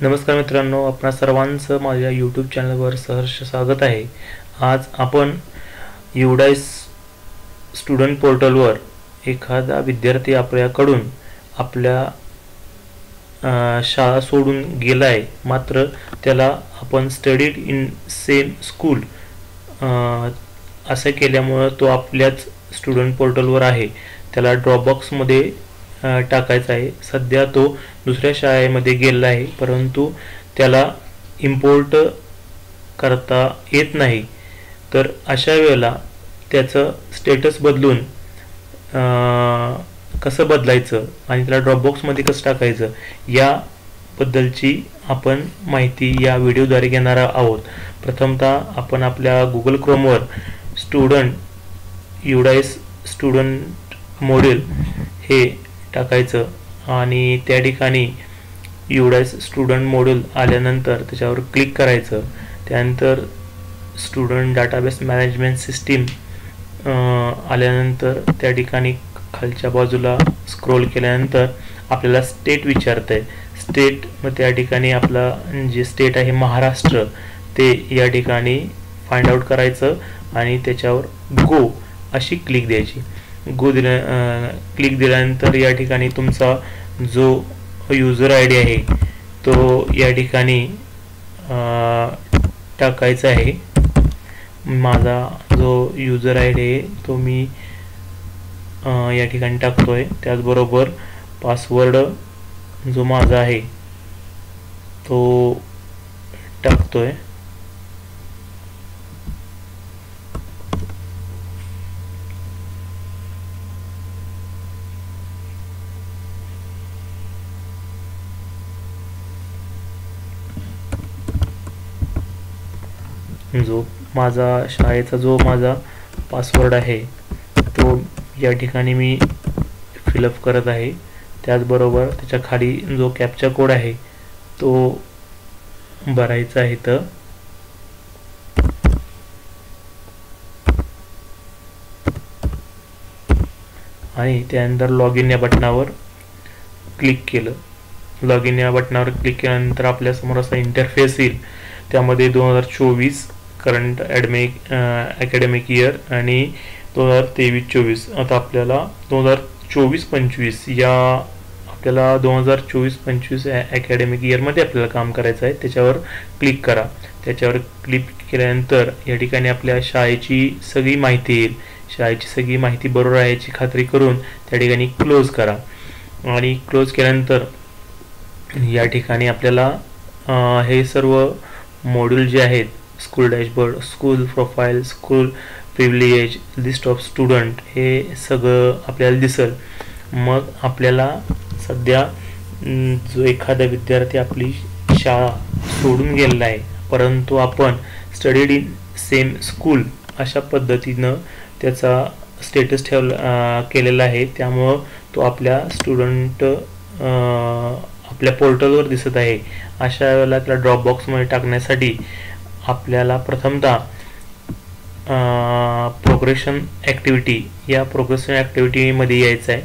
नमस्कार मित्रांनो, आपणा सर्वांचं माझ्या यूट्यूब चॅनलवर सहर्ष स्वागत आहे. आज आपण युडाइस स्टुडंट पोर्टलवर एखादा विद्यार्थी आपल्याकडून आपल्या शाळा सोडून गेला आहे, मात्र त्याला आपण स्टडीड इन सेम स्कूल असं केल्यामुळं तो आपल्याच स्टुडंट पोर्टलवर आहे. त्याला ड्रॉपबॉक्समध्ये टाकायचा आहे. सध्या तो दुसऱ्या शाळेमध्ये गेला आहे, परंतु त्याला इम्पोर्ट करता येत नाही. तर अशा वेळेला त्याचं स्टेटस बदलून कसं बदलायचं आणि त्याला ड्रॉपबॉक्समध्ये कसं टाकायचं याबद्दलची आपण माहिती या व्हिडिओद्वारे घेणार आहोत. प्रथमतः आपण आपल्या गुगल क्रोमवर युडाइस स्टुडंट मॉड्यूल हे टाकायचं आणि त्या ठिकाणी युडाइस स्टुडंट मॉड्यूल आल्यानंतर त्याच्यावर क्लिक करायचं. त्यानंतर स्टुडंट डाटाबेस मॅनेजमेंट सिस्टीम आल्यानंतर त्या ठिकाणी खालच्या बाजूला स्क्रोल केल्यानंतर आपल्याला स्टेट विचारतंय. स्टेट मग त्या ठिकाणी आपला जे स्टेट आहे महाराष्ट्र ते या ठिकाणी फाइंड आउट करायचं आणि त्याच्यावर गो अशी क्लिक द्यायची. क्लिक दिल्यानंतर या ठिकाणी तुमचा जो यूजर आय डी आहे तो या ठिकाणी टाकायचा आहे. माझा जो यूजर आय डी आहे तो मी या ठिकाणी टाकतोय. त्याचबरोबर पासवर्ड जो माझा आहे तो टाकतोय. जो माझा शाळेचा जो माझा पासवर्ड आहे तो या ठिकाणी मी फिलअप करत आहे. त्याचबरोबर त्याच्या खाली जो कॅप्चा कोड आहे तो भरायचा आहे. तर आणि त्यानंतर लॉग इन या बटनावर क्लिक केलं. लॉग इन या बटनावर क्लिक केल्यानंतर आपल्यासमोर असा इंटरफेस येईल. त्यामध्ये 2024 करंट अकॅडमिक इयर आणि 2023-24. आता आपल्याला 2024-25 या आपल्याला 2024-25 अकॅडमिक इयरमध्ये आपल्याला काम करायचं आहे. त्याच्यावर क्लिक करा. त्याच्यावर क्लिक केल्यानंतर या ठिकाणी आपल्या शाळेची सगळी माहिती येईल. शाळेची सगळी माहिती बरोबर आहे याची खात्री करून त्या ठिकाणी क्लोज करा. आणि क्लोज केल्यानंतर या ठिकाणी आपल्याला हे सर्व मॉड्यूल जे आहेत school dashboard, school profile, school privilege, list of student हे सगळं आपल्याला दिसेल. मग आपल्याला सध्या जो एखादा विद्यार्थी आपली शाळा सोडून गेलेला आहे परंतु आपण स्टडीड इन सेम स्कूल अशा पद्धतीनं त्याचा स्टेटस केलेला आहे. त्यामुळं तो आपल्या स्टुडंट आपल्या पोर्टलवर दिसत आहे. अशा वेळेला त्याला ड्रॉपबॉक्समध्ये टाकण्यासाठी आपल्याला प्रथमतः प्रोग्रेशन ॲक्टिव्हिटी या प्रोग्रेशन ॲक्टिव्हिटीमध्ये यायचं आहे.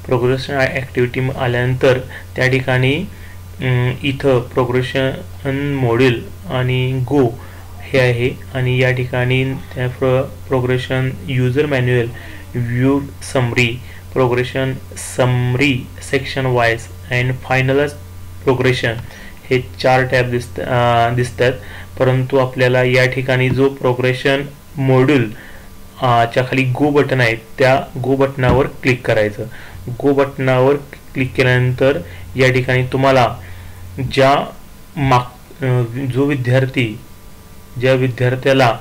प्रोग्रेशन ॲक्टिव्हिटी आल्यानंतर त्या ठिकाणी इथं प्रोग्रेशन मॉड्यूल आणि गो हे आहे आणि या ठिकाणी त्या progression user manual, view summary, progression summary, section wise and final progression हे 4 टॅब दिसतात. परंतु आपल्याला या ठिकाणी जो प्रोग्रेशन मॉड्यूल च्या खाली गो बटन आहे त्या गो बटनावर क्लिक करायचं. गो बटनावर क्लिक केल्यानंतर या ठिकाणी तुम्हाला ज्या विद्यार्थ्याला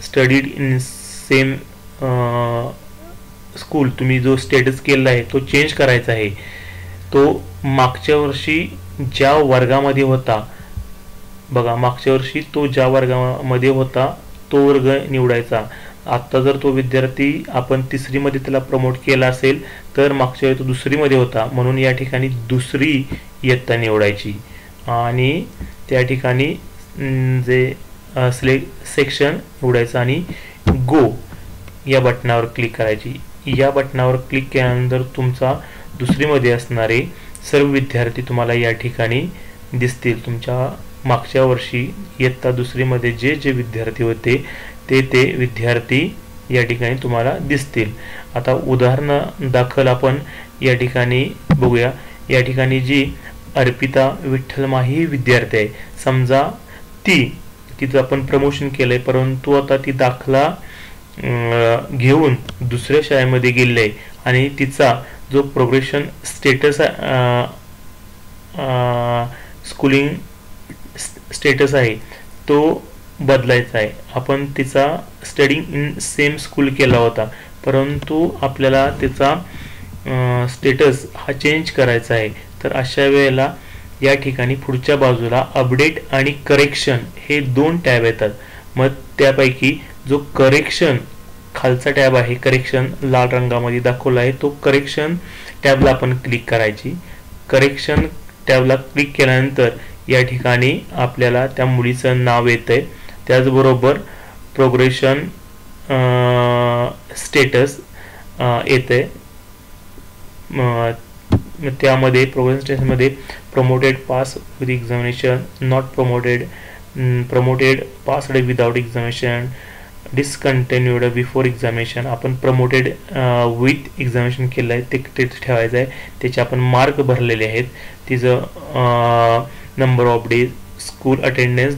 स्टडीड इन सेम स्कूल तुम्ही जो स्टेटस केलेला आहे तो चेंज करायचा आहे. तो मागच्या वर्षी ज्या वर्गामध्ये होता बघा, मागच्या वर्षी तो ज्या वर्गामध्ये होता तो वर्ग निवडायचा. आत्ता जर तो विद्यार्थी आपण 3री मध्ये त्याला प्रमोट केला असेल तर मागच्या वेळी तो 2री मध्ये होता म्हणून या ठिकाणी 2री इयत्ता निवडायची आणि त्या ठिकाणी जे सेक्शन निवडायचं आणि गो या बटनावर क्लिक करायची. या बटनावर क्लिक केल्यानंतर तुमचा 2री मध्ये असणारे सर्व विद्यार्थी तुम्हाला या ठिकाणी दिसतील. तुमच्या मागच्या वर्षी इयत्ता दुसरीमध्ये जे जे विद्यार्थी होते ते विद्यार्थी या ठिकाणी तुम्हाला दिसतील. आता उदाहरण दाखल आपण या ठिकाणी बघूया. या ठिकाणी जी अर्पिता विठ्ठल माही विद्यार्थी आहे, समजा तिचं आपण प्रमोशन केलंय, परंतु आता ती दाखला घेऊन दुसऱ्या शाळेमध्ये गेलेली आहे आणि तिचा जो प्रोग्रेशन स्टेटस स्कूलिंग स्टेटस आहे तो बदलायचा आहे. आपण तिचा स्टडिंग इन सेम स्कूल केला होता, परंतु आपल्याला तिचा स्टेटस हा चेंज करायचा आहे. तर अशा वेळेला या ठिकाणी पुढच्या बाजूला अपडेट आणि करेक्शन हे 2 टॅब येतात. मग त्यापैकी जो करेक्शन खालचा टॅब आहे, करेक्शन लाल रंगामध्ये दाखवला आहे, तो करेक्शन टॅबला आपण क्लिक करायची. करेक्शन टॅबला क्लिक केल्यानंतर या ठिकाणी आपल्याला त्या मुलीचं नाव येतंय, त्याचबरोबर प्रोग्रेशन स्टेटस येतंय. त्यामध्ये प्रोग्रेशन स्टेटसमध्ये promoted pass with examination, not promoted, promoted passed without examination, discontinued before examination. आपण प्रमोटेड विथ एक्झामिनेशन केलं आहे ते ठेवायचं आहे. त्याचे आपण मार्क भरलेले आहेत. तिचं number of day, school attendance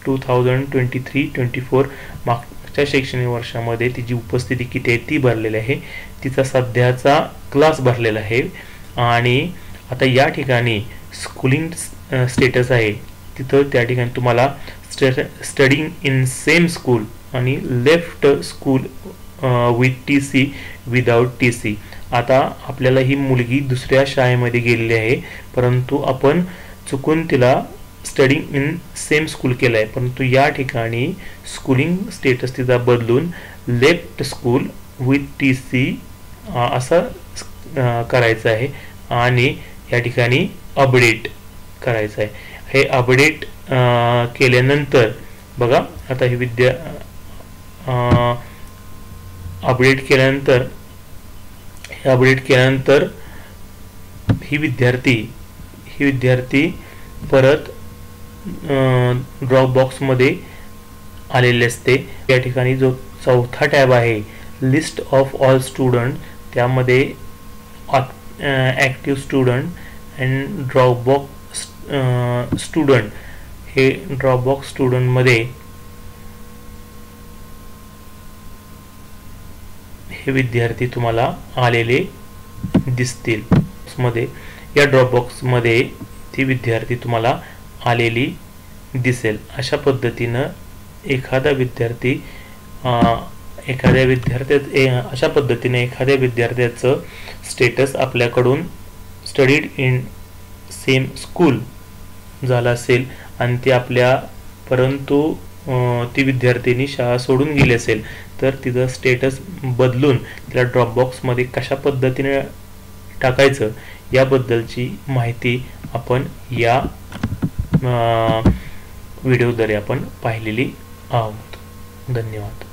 2023-24 मागच्या शैक्षणिक वर्षामध्ये तिची उपस्थिती किती आहे ती भरलेली आहे. तिचा सध्याचा क्लास भरलेला आहे. आणि आता या ठिकाणी स्कूलिंग स्टेटस आहे तिथं त्या ठिकाणी तुम्हाला स्टडिंग इन सेम स्कूल आणि left school with TC without TC. आता आपल्याला ही मुलगी दुसऱ्या शाळेमध्ये गेलेली आहे, परंतु आपण चुकून तिला स्टडिंग इन सेम स्कूल केलं आहे, परंतु या ठिकाणी स्कूलिंग स्टेटस तिचा बदलून लेफ्ट स्कूल विथ TC असं करायचं आहे आणि या ठिकाणी अपडेट करायचं आहे. हे अपडेट केल्यानंतर बघा आता ही अपडेट केल्यानंतर ही विद्यार्थी परत ड्रॉप बॉक्समध्ये आलेले असते. या ठिकाणी जो चौथा टॅब आहे लिस्ट ऑफ ऑल स्टुडंट, त्यामध्ये active student and Dropbox student, हे ड्रॉपबॉक्स स्टुडंटमध्ये हे विद्यार्थी तुम्हाला आलेले दिसतील. मध्ये या ड्रॉपबॉक्समध्ये ती विद्यार्थी तुम्हाला आलेली दिसेल. अशा पद्धतीनं एखाद्या विद्यार्थ्याचं स्टेटस आपल्याकडून स्टडीड इन सेम स्कूल झाला असेल आणि ते परंतु ती विद्यार्थिनी शाळा सोडून गेली असेल तर तिचं स्टेटस बदलून तिला ड्रॉपबॉक्समध्ये कशा पद्धतीने टाकायचं याबद्दलची माहिती आपण या व्हिडिओद्वारे आपण पाहिलेली आहोत. धन्यवाद.